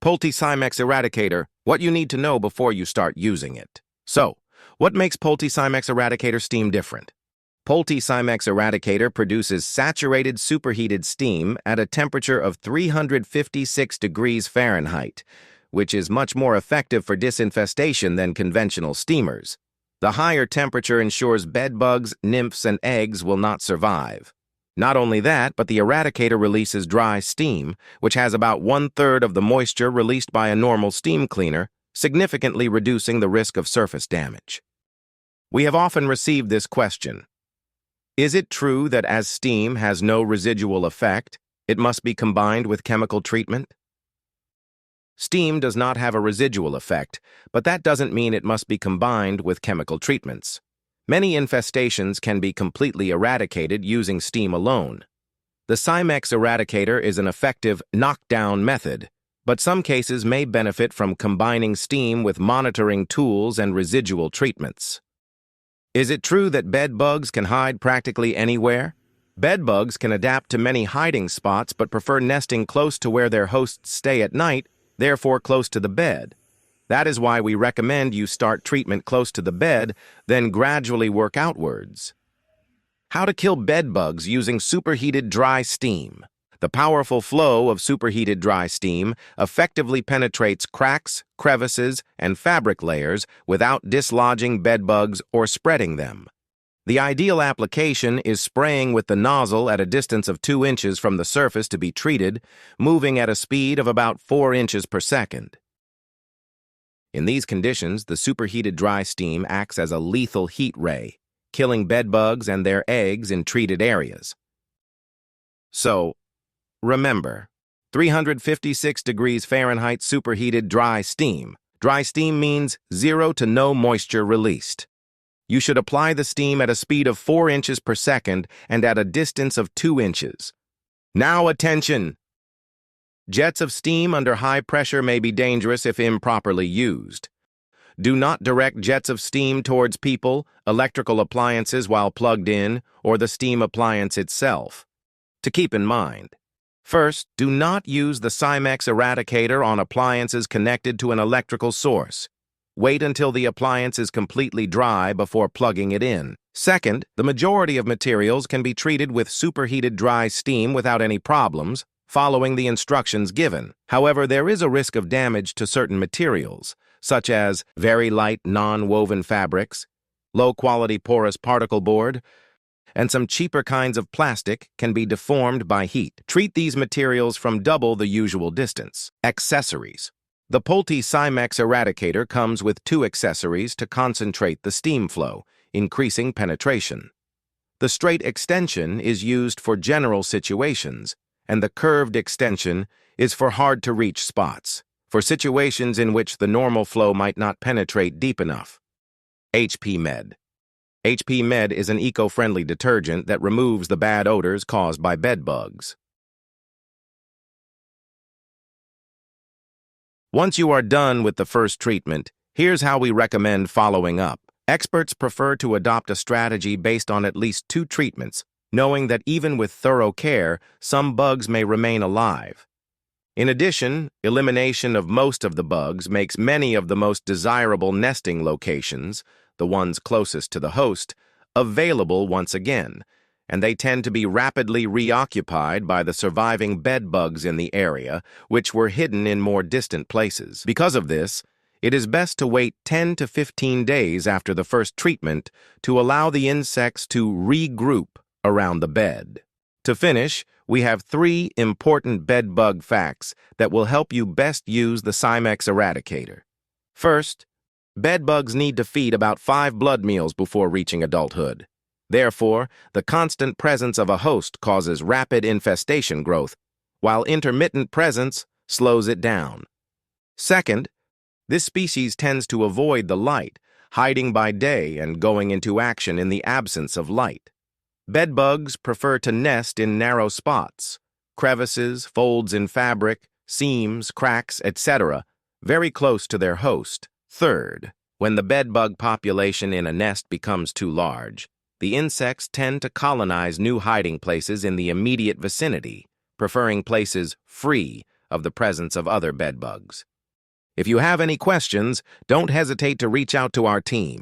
Polti Cimex Eradicator, what you need to know before you start using it. So, what makes Polti Cimex Eradicator steam different? Polti Cimex Eradicator produces saturated superheated steam at a temperature of 356 degrees Fahrenheit, which is much more effective for disinfestation than conventional steamers. The higher temperature ensures bedbugs, nymphs, and eggs will not survive. Not only that, but the Eradicator releases dry steam, which has about 1/3 of the moisture released by a normal steam cleaner, significantly reducing the risk of surface damage. We have often received this question. Is it true that as steam has no residual effect, it must be combined with chemical treatment? Steam does not have a residual effect, but that doesn't mean it must be combined with chemical treatments. Many infestations can be completely eradicated using steam alone. The Cimex Eradicator is an effective knockdown method, but some cases may benefit from combining steam with monitoring tools and residual treatments. Is it true that bed bugs can hide practically anywhere? Bed bugs can adapt to many hiding spots but prefer nesting close to where their hosts stay at night, therefore close to the bed. That is why we recommend you start treatment close to the bed, then gradually work outwards. How to kill bed bugs using superheated dry steam. The powerful flow of superheated dry steam effectively penetrates cracks, crevices, and fabric layers without dislodging bed bugs or spreading them. The ideal application is spraying with the nozzle at a distance of 2 inches from the surface to be treated, moving at a speed of about 4 inches per second. In these conditions, the superheated dry steam acts as a lethal heat ray, killing bed bugs and their eggs in treated areas. So, remember, 356 degrees Fahrenheit superheated dry steam. Dry steam means 0 to no moisture released. You should apply the steam at a speed of 4 inches per second and at a distance of 2 inches. Now attention! Jets of steam under high pressure may be dangerous if improperly used. Do not direct jets of steam towards people, electrical appliances while plugged in, or the steam appliance itself. To keep in mind, first, do not use the Cimex Eradicator on appliances connected to an electrical source. Wait until the appliance is completely dry before plugging it in. Second, the majority of materials can be treated with superheated dry steam without any problems, following the instructions given. However, there is a risk of damage to certain materials, such as very light non-woven fabrics, low-quality porous particle board, and some cheaper kinds of plastic can be deformed by heat. Treat these materials from double the usual distance. Accessories. The Polti Cimex Eradicator comes with 2 accessories to concentrate the steam flow, increasing penetration. The straight extension is used for general situations, and the curved extension is for hard-to-reach spots, for situations in which the normal flow might not penetrate deep enough. HP Med. HP Med is an eco-friendly detergent that removes the bad odors caused by bed bugs. Once you are done with the first treatment, here's how we recommend following up. Experts prefer to adopt a strategy based on at least 2 treatments, knowing that even with thorough care, some bugs may remain alive. In addition, elimination of most of the bugs makes many of the most desirable nesting locations, the ones closest to the host, available once again, and they tend to be rapidly reoccupied by the surviving bed bugs in the area, which were hidden in more distant places. Because of this, it is best to wait 10 to 15 days after the first treatment to allow the insects to regroup around the bed. To finish, we have 3 important bed bug facts that will help you best use the Cimex Eradicator. First, bed bugs need to feed about 5 blood meals before reaching adulthood. Therefore, the constant presence of a host causes rapid infestation growth, while intermittent presence slows it down. Second, this species tends to avoid the light, hiding by day and going into action in the absence of light. Bed bugs prefer to nest in narrow spots, crevices, folds in fabric, seams, cracks, etc., very close to their host. Third, when the bed bug population in a nest becomes too large, the insects tend to colonize new hiding places in the immediate vicinity, preferring places free of the presence of other bedbugs. If you have any questions, don't hesitate to reach out to our team.